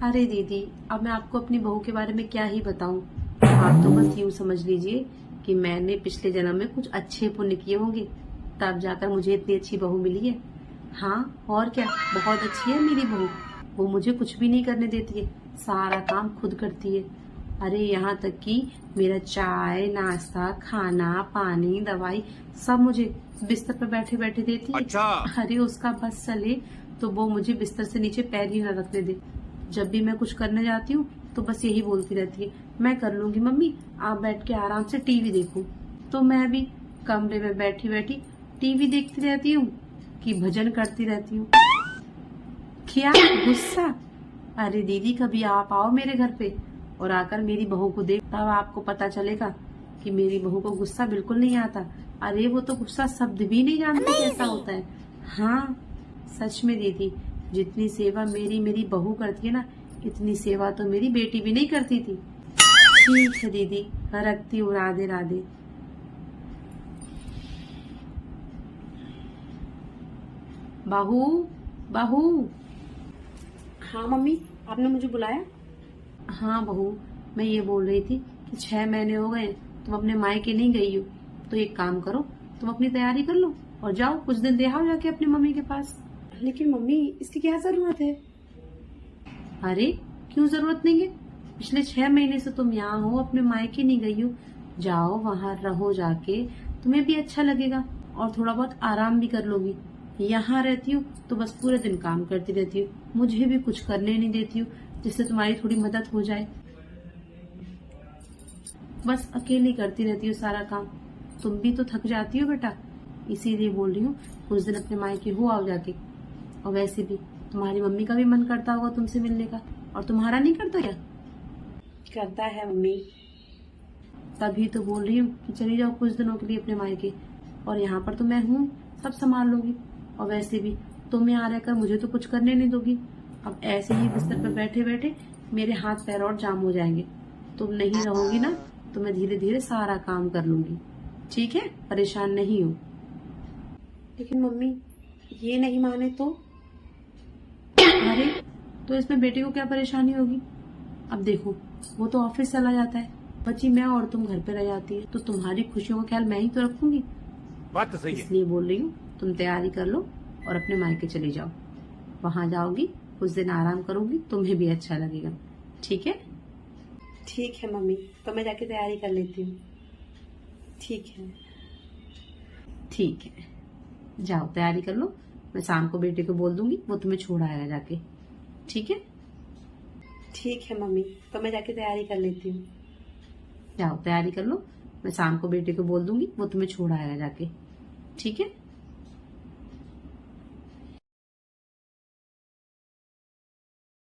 अरे दीदी, अब मैं आपको अपनी बहू के बारे में क्या ही बताऊं। आप तो बस यूं समझ लीजिए कि मैंने पिछले जन्म में कुछ अच्छे पुण्य किए होंगे, तब जाकर मुझे इतनी अच्छी बहू मिली है। हाँ और क्या, बहुत अच्छी है मेरी बहू। वो मुझे कुछ भी नहीं करने देती है, सारा काम खुद करती है। अरे यहाँ तक कि मेरा चाय नाश्ता खाना पानी दवाई सब मुझे बिस्तर पर बैठे बैठे देती है। अच्छा। अरे उसका बस चले तो वो मुझे बिस्तर से नीचे पैर ही न रखने दे। जब भी मैं कुछ करने जाती हूँ तो बस यही बोलती रहती है, मैं कर लूंगी मम्मी, आप बैठ के आराम से टीवी देखो। तो मैं भी कमरे में बैठी बैठी टीवी देखती रहती हूँ कि भजन करती रहती हूँ। क्या गुस्सा? अरे दीदी, कभी आप आओ मेरे घर पे और आकर मेरी बहू को देख, तब आपको पता चलेगा कि मेरी बहू को गुस्सा बिल्कुल नहीं आता। अरे वो तो गुस्सा शब्द भी नहीं जानती कैसा होता है। हाँ सच में दीदी, जितनी सेवा मेरी मेरी बहू करती है ना, इतनी सेवा तो मेरी बेटी भी नहीं करती थी। ठीक है दीदी, रखती हूँ, राधे राधे। बहू बहू। हाँ मम्मी, आपने मुझे बुलाया? हाँ बहू, मैं ये बोल रही थी कि 6 महीने हो गए तुम अपने मायके नहीं गई हो, तो एक काम करो, तुम अपनी तैयारी कर लो और जाओ कुछ दिन रहो जाके अपनी मम्मी के पास। लेकिन मम्मी, इसकी क्या जरूरत है? अरे क्यों जरूरत नहीं है? पिछले 6 महीने से तुम यहाँ हो, अपने मायके नहीं गई हो। जाओ वहाँ रहो जाके, तुम्हें भी अच्छा लगेगा और थोड़ा बहुत आराम भी कर लोगी। यहाँ रहती हूँ तो बस पूरे दिन काम करती रहती हूँ, मुझे भी कुछ करने नहीं देती हूँ जिससे तुम्हारी थोड़ी मदद हो जाए। बस अकेली करती रहती हूँ सारा काम, तुम भी तो थक जाती हो बेटा, इसीलिए बोल रही हूँ कुछ दिन अपने मायके हो आओ जाके। और वैसे भी तुम्हारी मम्मी का भी मन करता होगा तुमसे मिलने का, और तुम्हारा नहीं करता क्या? करता है मम्मी, तभी तो बोल रही हूँ कि चली जाओ कुछ दिनों के लिए अपने मायके, और यहाँ पर तो मैं हूँ, सब संभाल लोगी। और वैसे भी तुम यहाँ रहकर मुझे तो कुछ करने नहीं दोगी। अब ऐसे ही बिस्तर पर बैठे बैठे मेरे हाथ पैर और जाम हो जाएंगे। तुम नहीं रहोगी ना तो मैं धीरे धीरे सारा काम कर लूंगी, ठीक है? परेशान नहीं हो। लेकिन मम्मी, ये नहीं माने तो? अरे तो इसमें बेटे को क्या परेशानी होगी? अब देखो, वो तो ऑफिस चला जाता है, बच्ची मैं और तुम घर पे रह जाती है, तो तुम्हारी खुशियों का ख्याल मैं ही तो रखूंगी। बात तो सही है। इसलिए बोल रही हूँ, तुम तैयारी कर लो और अपने मायके चली जाओ। वहां जाओगी, कुछ दिन आराम करोगी, तुम्हें भी अच्छा लगेगा, ठीक है? ठीक है मम्मी, तो मैं जाके तैयारी कर लेती हूँ। ठीक है ठीक है, जाओ तैयारी कर लो, मैं शाम को बेटे को बोल दूंगी, वो तुम्हें छोड़ आएगा जाके, ठीक है? ठीक है मम्मी, तो मैं जाके तैयारी कर लेती हूँ। जाओ तैयारी कर लो, मैं शाम को बेटे को बोल दूंगी, वो तुम्हें छोड़ आएगा जाके, ठीक है?